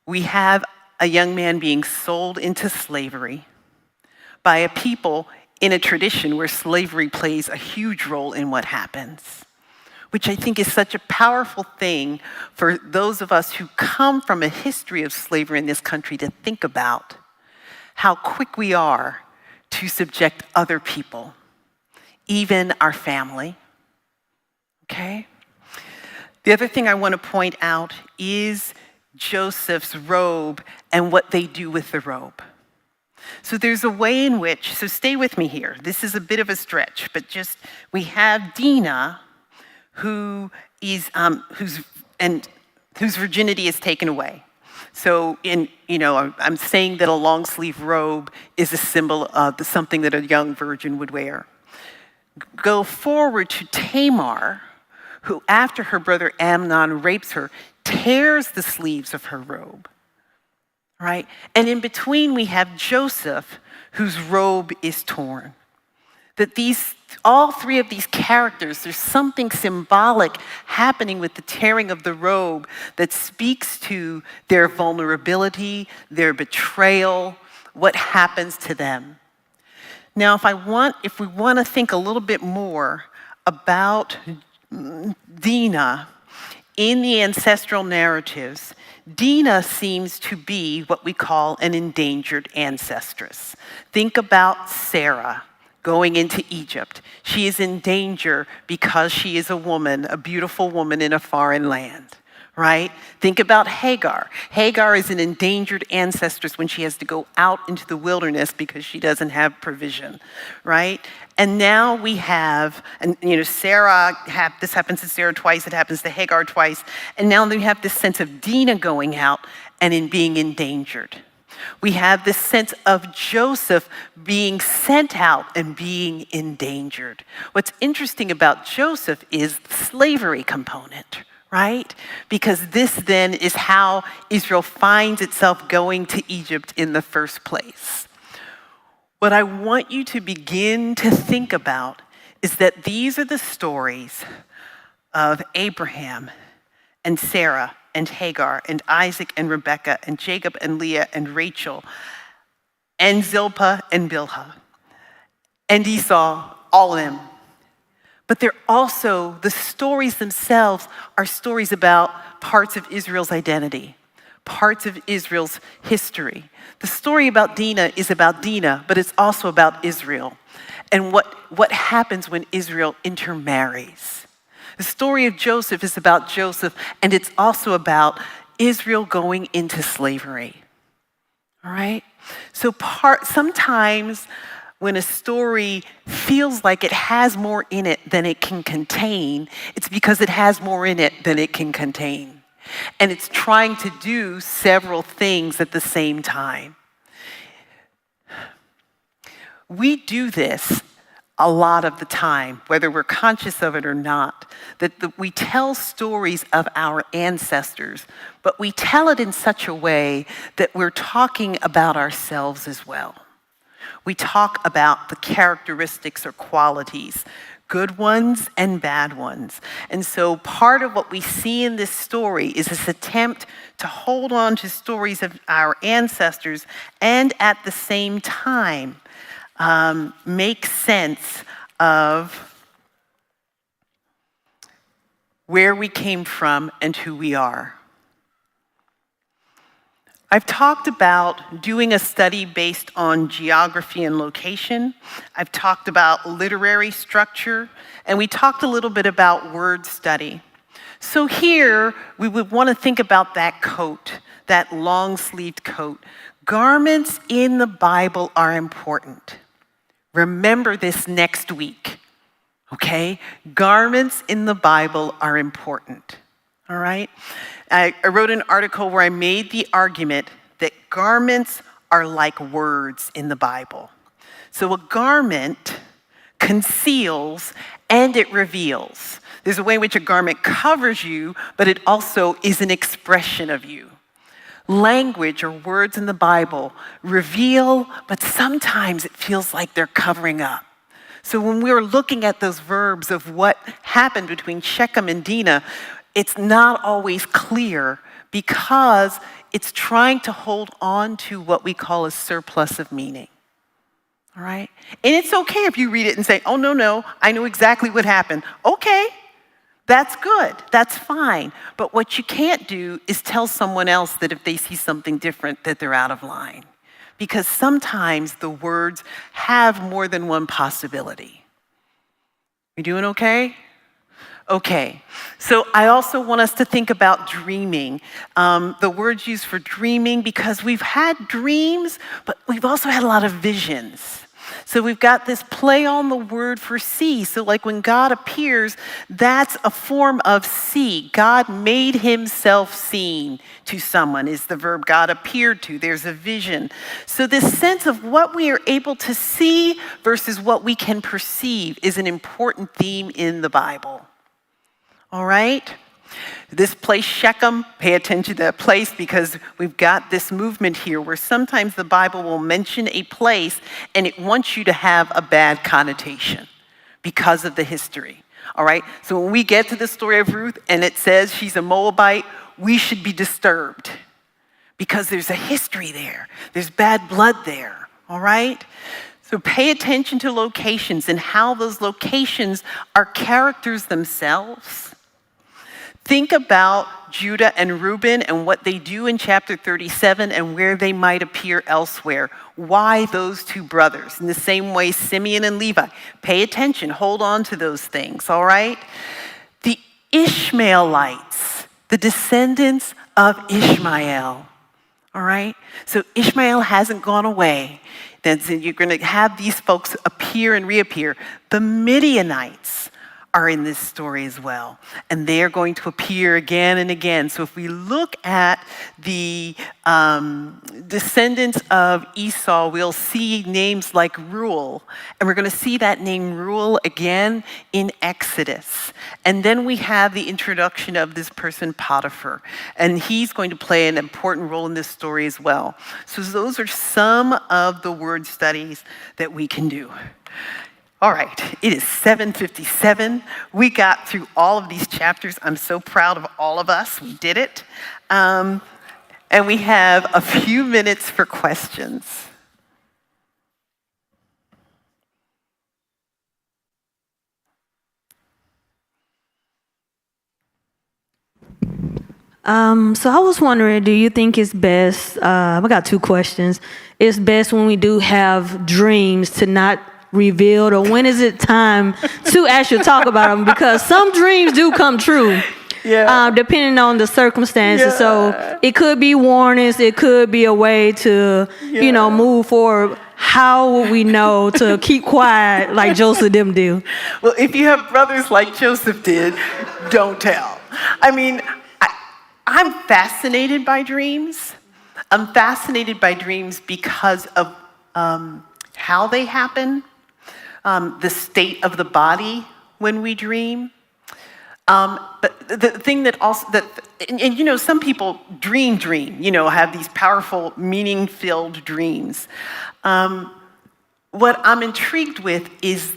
We have a young man being sold into slavery by a people in a tradition where slavery plays a huge role in what happens, which I think is such a powerful thing for those of us who come from a history of slavery in this country to think about how quick we are to subject other people, even our family. Okay? The other thing I want to point out is Joseph's robe and what they do with the robe. So there's a way in which, so stay with me here. This is a bit of a stretch, but just, we have Dinah, whose virginity is taken away. So I'm saying that a long sleeve robe is a symbol of something that a young virgin would wear. Go forward to Tamar, who after her brother Amnon rapes her, tears the sleeves of her robe, right? And in between we have Joseph, whose robe is torn. That all three of these characters, there's something symbolic happening with the tearing of the robe that speaks to their vulnerability, their betrayal, what happens to them. Now, if we want to think a little bit more about Dinah in the ancestral narratives, Dinah seems to be what we call an endangered ancestress. Think about Sarah going into Egypt. She is in danger because she is a woman, a beautiful woman in a foreign land, right? Think about Hagar. Hagar is an endangered ancestress when she has to go out into the wilderness because she doesn't have provision, right? And now we have, Sarah, this happens to Sarah twice, it happens to Hagar twice, and now we have this sense of Dinah going out and in being endangered. We have this sense of Joseph being sent out and being endangered. What's interesting about Joseph is the slavery component, right? Because this then is how Israel finds itself going to Egypt in the first place. What I want you to begin to think about is that these are the stories of Abraham and Sarah and Hagar and Isaac and Rebekah and Jacob and Leah and Rachel and Zilpah and Bilhah and Esau, all of them. But they're also, the stories themselves are stories about parts of Israel's identity, parts of Israel's history. The story about Dinah is about Dinah, but it's also about Israel and what happens when Israel intermarries. The story of Joseph is about Joseph, and it's also about Israel going into slavery. All right? So sometimes when a story feels like it has more in it than it can contain, it's because it has more in it than it can contain. And it's trying to do several things at the same time. We do this a lot of the time, whether we're conscious of it or not, that we tell stories of our ancestors, but we tell it in such a way that we're talking about ourselves as well. We talk about the characteristics or qualities, good ones and bad ones. And so part of what we see in this story is this attempt to hold on to stories of our ancestors and at the same time make sense of where we came from and who we are. I've talked about doing a study based on geography and location. I've talked about literary structure, and we talked a little bit about word study. So here, we would want to think about that coat, that long-sleeved coat. Garments in the Bible are important. Remember this next week, okay? Garments in the Bible are important, all right? I wrote an article where I made the argument that garments are like words in the Bible. So a garment conceals and it reveals. There's a way in which a garment covers you, but it also is an expression of you. Language or words in the Bible reveal, but sometimes it feels like they're covering up. So when we're looking at those verbs of what happened between Shechem and Dinah, it's not always clear because it's trying to hold on to what we call a surplus of meaning. All right? And it's okay if you read it and say, oh, no, I know exactly what happened. Okay. That's good. That's fine. But what you can't do is tell someone else that if they see something different, that they're out of line. Because sometimes the words have more than one possibility. You doing okay? Okay, so I also want us to think about dreaming. The word's used for dreaming because we've had dreams, but we've also had a lot of visions. So we've got this play on the word for see. So like when God appears, that's a form of see. God made himself seen to someone is the verb God appeared to. There's a vision. So this sense of what we are able to see versus what we can perceive is an important theme in the Bible. All right? This place, Shechem, pay attention to that place because we've got this movement here where sometimes the Bible will mention a place and it wants you to have a bad connotation because of the history. All right? So when we get to the story of Ruth and it says she's a Moabite, we should be disturbed because there's a history there. There's bad blood there. All right? So pay attention to locations and how those locations are characters themselves. Think about Judah and Reuben and what they do in chapter 37 and where they might appear elsewhere. Why those two brothers? In the same way, Simeon and Levi. Pay attention, hold on to those things, all right? The Ishmaelites, the descendants of Ishmael, all right? So Ishmael hasn't gone away. Then you're going to have these folks appear and reappear. The Midianites are in this story as well. And they are going to appear again and again. So if we look at the descendants of Esau, we'll see names like Reuel. And we're going to see that name Reuel again in Exodus. And then we have the introduction of this person, Potiphar. And he's going to play an important role in this story as well. So those are some of the word studies that we can do. All right, it is 7:57. We got through all of these chapters. I'm so proud of all of us. We did it. And we have a few minutes for questions. So I was wondering, do you think it's best, I got two questions. It's best when we do have dreams to not revealed, or when is it time to actually talk about them? Because some dreams do come true, depending on the circumstances. Yeah. So it could be warnings, it could be a way to, move forward. How will we know to keep quiet like Joseph them do? Well, if you have brothers like Joseph did, don't tell. I mean, I'm fascinated by dreams. I'm fascinated by dreams because of how they happen. The state of the body when we dream. But the thing that also, some people dream, have these powerful, meaning-filled dreams. What I'm intrigued with is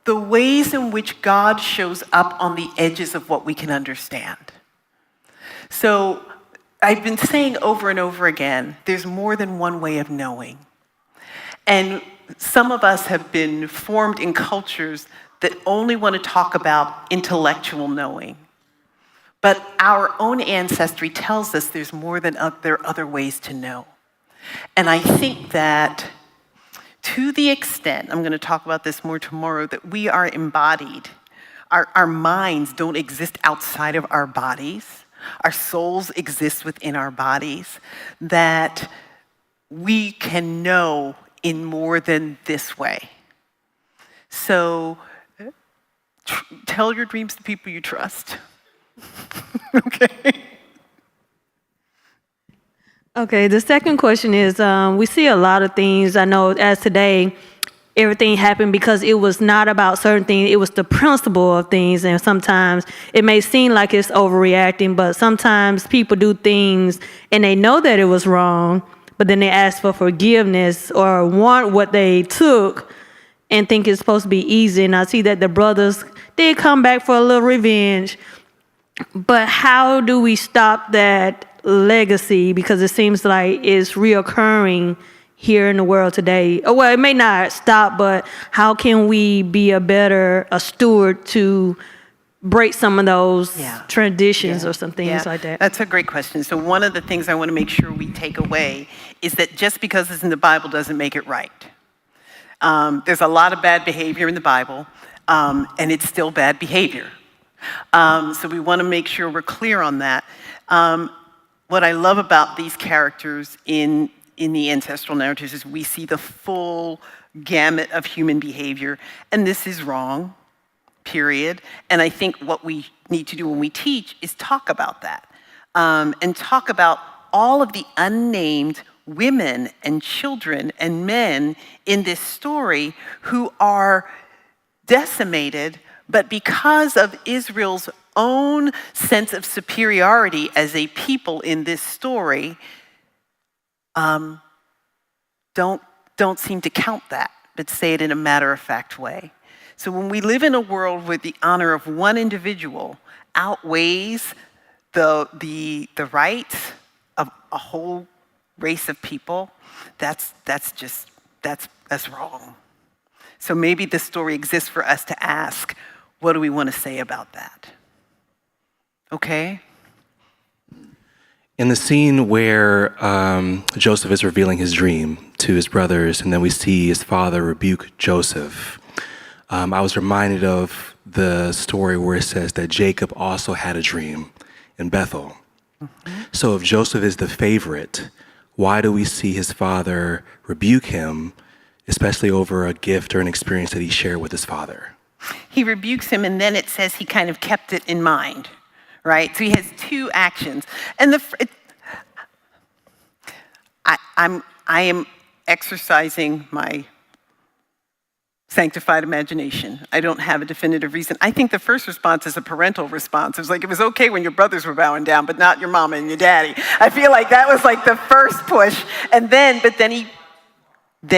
the ways in which God shows up on the edges of what we can understand. So I've been saying over and over again, there's more than one way of knowing. And some of us have been formed in cultures that only want to talk about intellectual knowing. But our own ancestry tells us there's more than there are other ways to know. And I think that to the extent, I'm going to talk about this more tomorrow, that we are embodied. Our minds don't exist outside of our bodies. Our souls exist within our bodies. That we can know in more than this way. So tell your dreams to people you trust. Okay. Okay, the second question is, we see a lot of things. I know as today, everything happened because it was not about certain things. It was the principle of things. And sometimes it may seem like it's overreacting, but sometimes people do things and they know that it was wrong, but then they ask for forgiveness or want what they took and think it's supposed to be easy. And I see that the brothers did come back for a little revenge. But how do we stop that legacy? Because it seems like it's reoccurring here in the world today. Well, it may not stop, but how can we be a steward to break some of those traditions or some things like that? That's a great question. So one of the things I want to make sure we take away is that just because it's in the Bible doesn't make it right. There's a lot of bad behavior in the Bible, and it's still bad behavior. So we want to make sure we're clear on that. What I love about these characters in the ancestral narratives is we see the full gamut of human behavior, and this is wrong, period. And I think what we need to do when we teach is talk about that, and talk about all of the unnamed women and children and men in this story who are decimated, but because of Israel's own sense of superiority as a people in this story, don't seem to count that, but say it in a matter-of-fact way. So when we live in a world where the honor of one individual outweighs the rights of a whole race of people, that's wrong. So maybe this story exists for us to ask, what do we want to say about that? Okay? In the scene where Joseph is revealing his dream to his brothers, and then we see his father rebuke Joseph, I was reminded of the story where it says that Jacob also had a dream in Bethel. Mm-hmm. So if Joseph is the favorite, why do we see his father rebuke him, especially over a gift or an experience that he shared with his father? He rebukes him, and then it says he kind of kept it in mind, right? So he has two actions. And I am exercising my sanctified imagination. I don't have a definitive reason. I think the first response is a parental response. It was like, it was okay when your brothers were bowing down, but not your mama and your daddy. I feel like that was like the first push. And then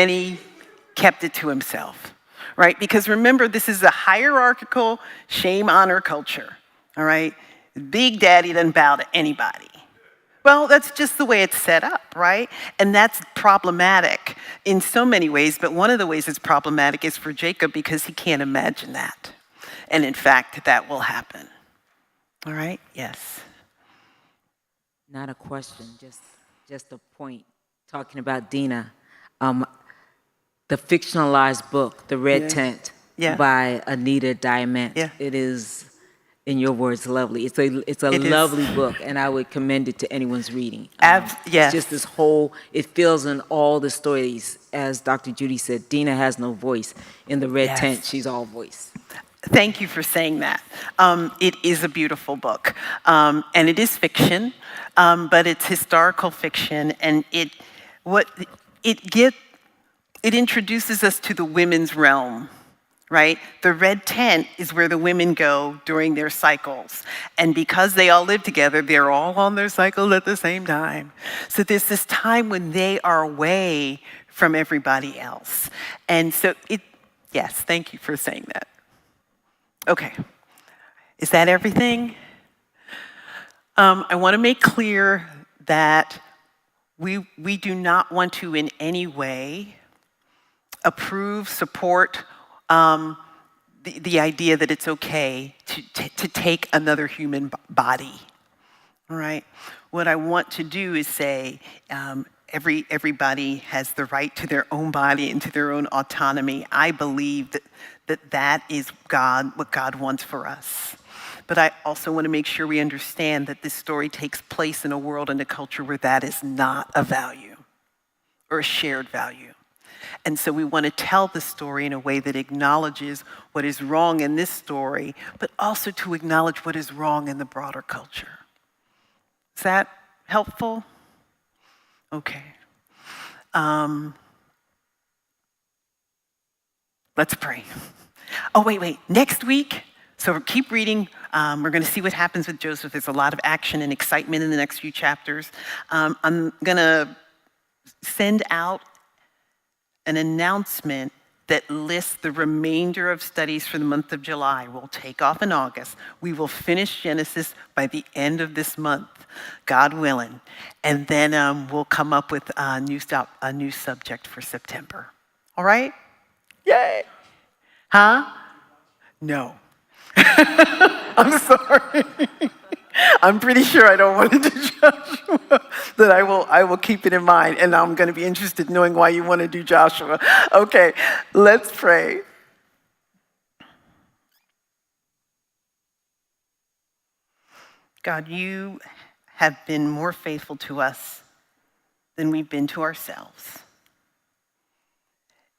he kept it to himself, right? Because remember, this is a hierarchical shame-honor culture, all right? Big Daddy doesn't bow to anybody. Well, that's just the way it's set up, right? And that's problematic in so many ways, but one of the ways it's problematic is for Jacob because he can't imagine that. And in fact, that will happen. All right? Yes. Not a question, just a point. Talking about Dinah, the fictionalized book, The Red Tent, by Anita Diamant. Yeah. It is, in your words, lovely. It's a lovely book, and I would commend it to anyone's reading. Yes. It's just this whole, it fills in all the stories. As Dr. Judy said, Dinah has no voice. In The Red Tent, she's all voice. Thank you for saying that. It is a beautiful book, and it is fiction, but it's historical fiction, and it introduces us to the women's realm. Right? The red tent is where the women go during their cycles. And because they all live together, they're all on their cycle at the same time. So there's this time when they are away from everybody else. And so yes, thank you for saying that. Okay. Is that everything? I want to make clear that we do not want to in any way approve, support, the idea that it's okay to take another human body, all right? What I want to do is say everybody has the right to their own body and to their own autonomy. I believe that is what God wants for us. But I also want to make sure we understand that this story takes place in a world and a culture where that is not a value or a shared value. And so we want to tell the story in a way that acknowledges what is wrong in this story, but also to acknowledge what is wrong in the broader culture. Is that helpful? Okay. Let's pray. Oh, wait. Next week, so keep reading. We're going to see what happens with Joseph. There's a lot of action and excitement in the next few chapters. I'm going to send out an announcement that lists the remainder of studies for the month of July. We'll take off in August. We will finish Genesis by the end of this month, God willing. And then we'll come up with a new subject for September. All right? Yay! Huh? No. I'm sorry. I'm pretty sure I don't want to do Joshua, that I will keep it in mind, and I'm going to be interested in knowing why you want to do Joshua. Okay, let's pray. God, you have been more faithful to us than we've been to ourselves.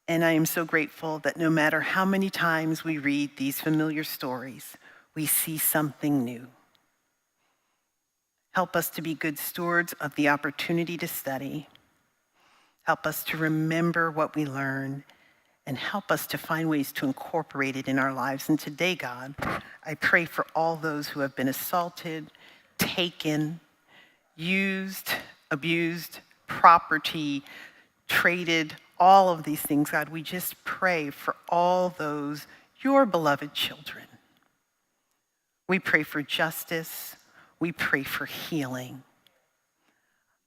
And I am so grateful that no matter how many times we read these familiar stories, we see something new. Help us to be good stewards of the opportunity to study. Help us to remember what we learn, and help us to find ways to incorporate it in our lives. And today, God, I pray for all those who have been assaulted, taken, used, abused, property, traded, all of these things. God, we just pray for all those, your beloved children. We pray for justice. We pray for healing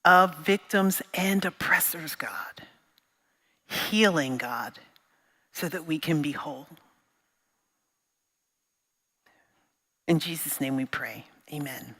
of victims and oppressors, God. Healing, God, so that we can be whole. In Jesus' name we pray. Amen.